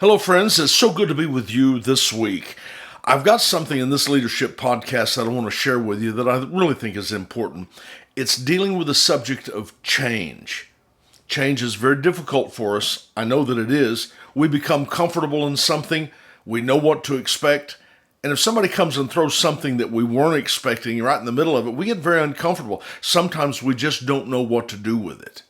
Hello, friends. It's so good to be with you this week. I've got something in this leadership podcast that I want to share with you that I really think is important. It's dealing with the subject of change. Change is very difficult for us. I know that it is. We become comfortable in something, we know what to expect, and if somebody comes and throws something that we weren't expecting right in the middle of it, we get very uncomfortable. Sometimes we just don't know what to do with it.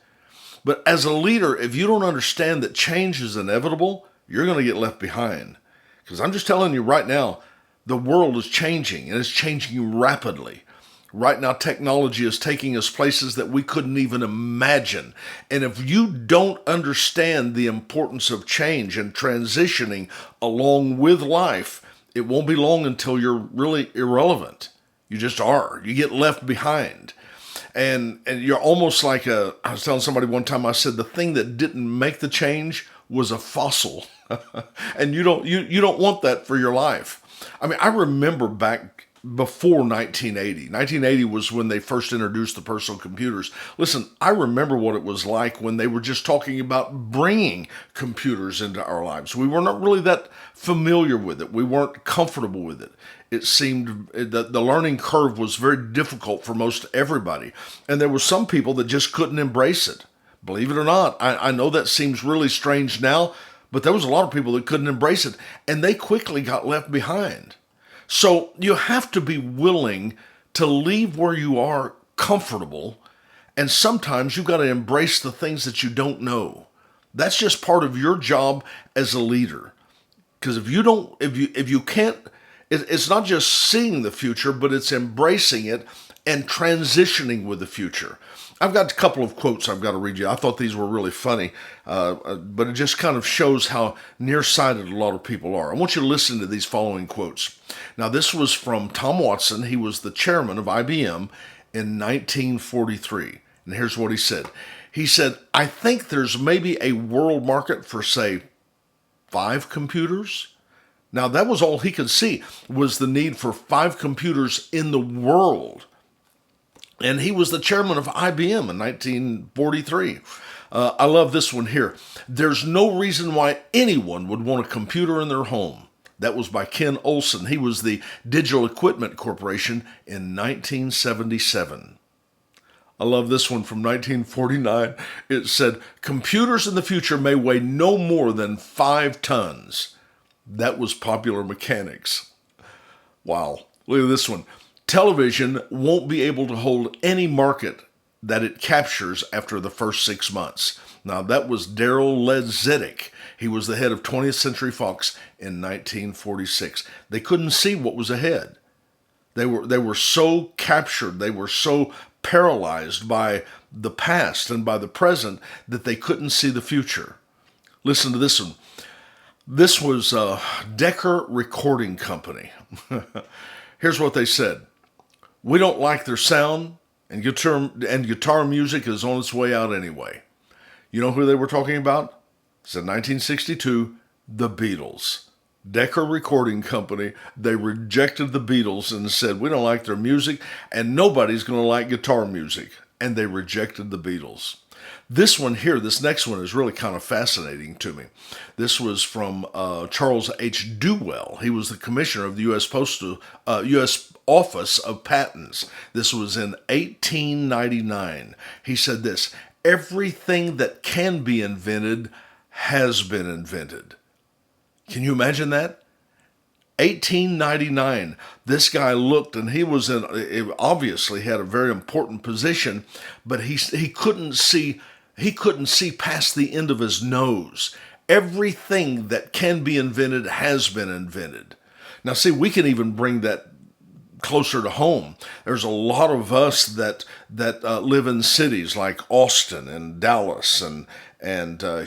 But as a leader, if you don't understand that change is inevitable, you're going to get left behind. Because I'm just telling you right now, the world is changing, and it's changing rapidly. Right now, technology is taking us places that we couldn't even imagine. And if you don't understand the importance of change and transitioning along with life, it won't be long until you're really irrelevant. You just are. You get left behind. And you're almost like I was telling somebody one time, I said the thing that didn't make the change was a fossil. And you don't want that for your life. I mean, I remember back before 1980. 1980 was when they first introduced the personal computers. Listen, I remember what it was like when they were just talking about bringing computers into our lives. We were not really that familiar with it. We weren't comfortable with it. It seemed that the learning curve was very difficult for most everybody. And there were some people that just couldn't embrace it. Believe it or not, I know that seems really strange now, but there was a lot of people that couldn't embrace it, and they quickly got left behind. So you have to be willing to leave where you are comfortable, and sometimes you've got to embrace the things that you don't know. That's just part of your job as a leader. Because if you can't, it's not just seeing the future, but it's embracing it and transitioning with the future. I've got a couple of quotes I've got to read you. I thought these were really funny, but it just kind of shows how nearsighted a lot of people are. I want you to listen to these following quotes. Now, this was from Tom Watson. He was the chairman of IBM in 1943. And here's what he said. He said, "I think there's maybe a world market for, say, 5 computers." Now, that was all he could see, was the need for 5 computers in the world. And he was the chairman of IBM in 1943. I love this one here. "There's no reason why anyone would want a computer in their home." That was by Ken Olsen. He was the Digital Equipment Corporation in 1977. I love this one from 1949. It said, "Computers in the future may weigh no more than 5 tons. That was Popular Mechanics. Wow. Look at this one. "Television won't be able to hold any market that it captures after the first 6 months." Now, that was Daryl Ledzedik. He was the head of 20th Century Fox in 1946. They couldn't see what was ahead. They were so captured, they were so paralyzed by the past and by the present that they couldn't see the future. Listen to this one. This was Decca Recording Company. Here's what they said. "We don't like their sound, and guitar music is on its way out anyway." You know who they were talking about? It's in 1962, the Beatles. Decca Recording Company, they rejected the Beatles and said, "We don't like their music, and nobody's going to like guitar music." And they rejected the Beatles. This one here, this next one is really kind of fascinating to me. This was from Charles H. Duell. He was the commissioner of the U.S. Office of Patents. This was in 1899. He said this, "Everything that can be invented has been invented." Can you imagine that? 1899. This guy looked, and he was obviously had a very important position, but he couldn't see past the end of his nose. Everything that can be invented has been invented. Now, see, we can even bring that closer to home. There's a lot of us that live in cities like Austin and Dallas and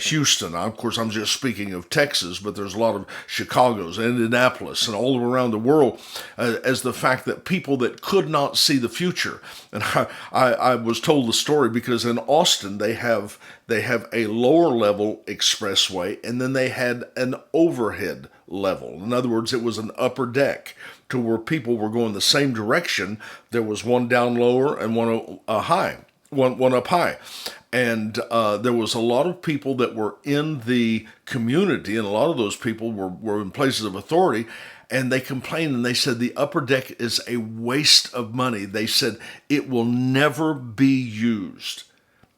Houston. Of course, I'm just speaking of Texas, but there's a lot of Chicago's, Indianapolis, and all around the world as the fact that people that could not see the future. And I was told the story because in Austin they have a lower level expressway, and then they had an overhead level. In other words, it was an upper deck to where people were going the same direction. There was one down lower and one high. one up high. And there was a lot of people that were in the community, and a lot of those people were in places of authority, and they complained and they said the upper deck is a waste of money. They said it will never be used.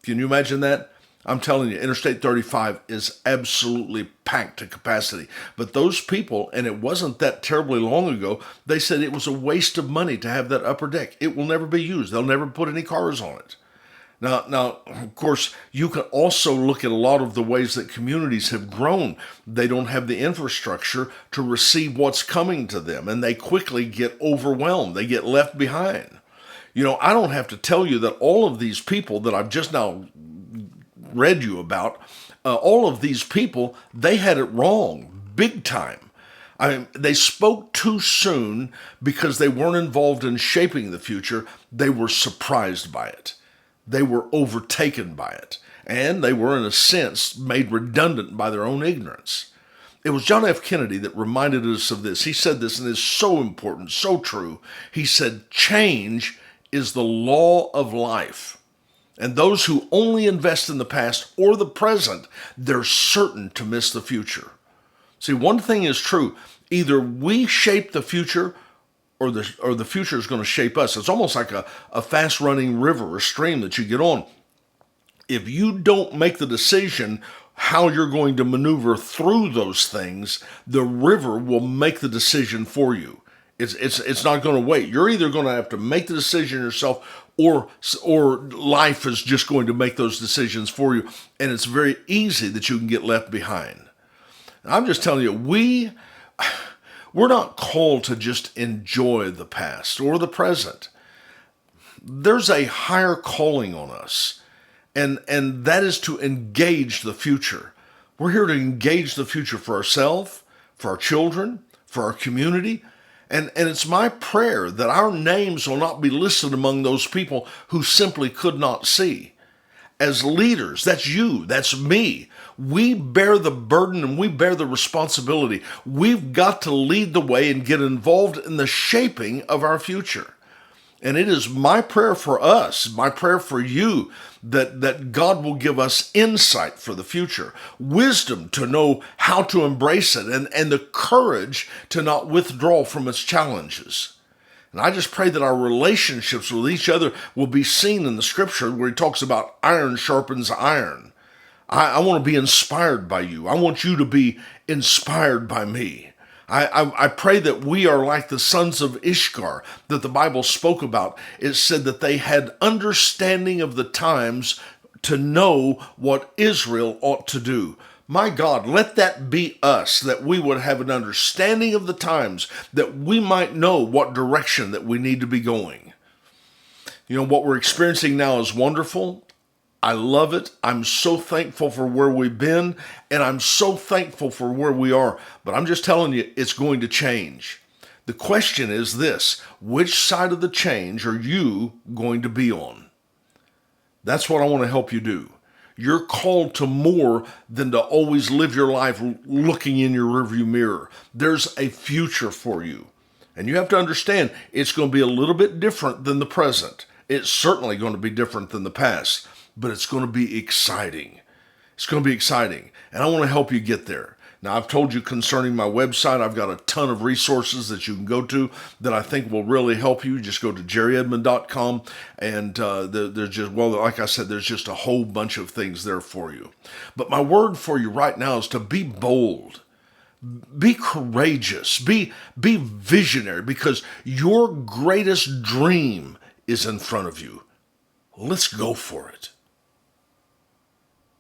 Can you imagine that? I'm telling you, Interstate 35 is absolutely packed to capacity. But those people, and it wasn't that terribly long ago, they said it was a waste of money to have that upper deck. It will never be used. They'll never put any cars on it. Now, of course, you can also look at a lot of the ways that communities have grown. They don't have the infrastructure to receive what's coming to them, and they quickly get overwhelmed. They get left behind. I don't have to tell you that all of these people that I've just now read you about, all of these people, they had it wrong, big time. They spoke too soon because they weren't involved in shaping the future. They were surprised by it. They were overtaken by it. And they were, in a sense, made redundant by their own ignorance. It was John F. Kennedy that reminded us of this. He said this, and it's so important, so true. He said, change is the law of life. And those who only invest in the past or the present, they're certain to miss the future. See, one thing is true. Either we shape the future or the future is going to shape us. It's almost like a fast-running river or stream that you get on. If you don't make the decision how you're going to maneuver through those things, the river will make the decision for you. It's not going to wait. You're either going to have to make the decision yourself, or life is just going to make those decisions for you. And it's very easy that you can get left behind. And I'm just telling you, we're not called to just enjoy the past or the present. There's a higher calling on us, and that is to engage the future. We're here to engage the future for ourselves, for our children, for our community, and it's my prayer that our names will not be listed among those people who simply could not see. As leaders, that's you, that's me. We bear the burden and we bear the responsibility. We've got to lead the way and get involved in the shaping of our future. And it is my prayer for us, my prayer for you, that God will give us insight for the future, wisdom to know how to embrace it, and the courage to not withdraw from its challenges. And I just pray that our relationships with each other will be seen in the scripture where he talks about iron sharpens iron. I want to be inspired by you. I want you to be inspired by me. I pray that we are like the sons of Ishkar that the Bible spoke about. It said that they had understanding of the times to know what Israel ought to do. My God, let that be us, that we would have an understanding of the times, that we might know what direction that we need to be going. What we're experiencing now is wonderful. I love it. I'm so thankful for where we've been, and I'm so thankful for where we are. But I'm just telling you, it's going to change. The question is this: which side of the change are you going to be on? That's what I want to help you do. You're called to more than to always live your life looking in your rearview mirror. There's a future for you. And you have to understand, it's going to be a little bit different than the present. It's certainly going to be different than the past. But it's going to be exciting. It's going to be exciting. And I want to help you get there. Now, I've told you concerning my website, I've got a ton of resources that you can go to that I think will really help you. Just go to jerryedmond.com, and there's just, like I said, there's just a whole bunch of things there for you. But my word for you right now is to be bold. Be courageous. Be visionary, because your greatest dream is in front of you. Let's go for it.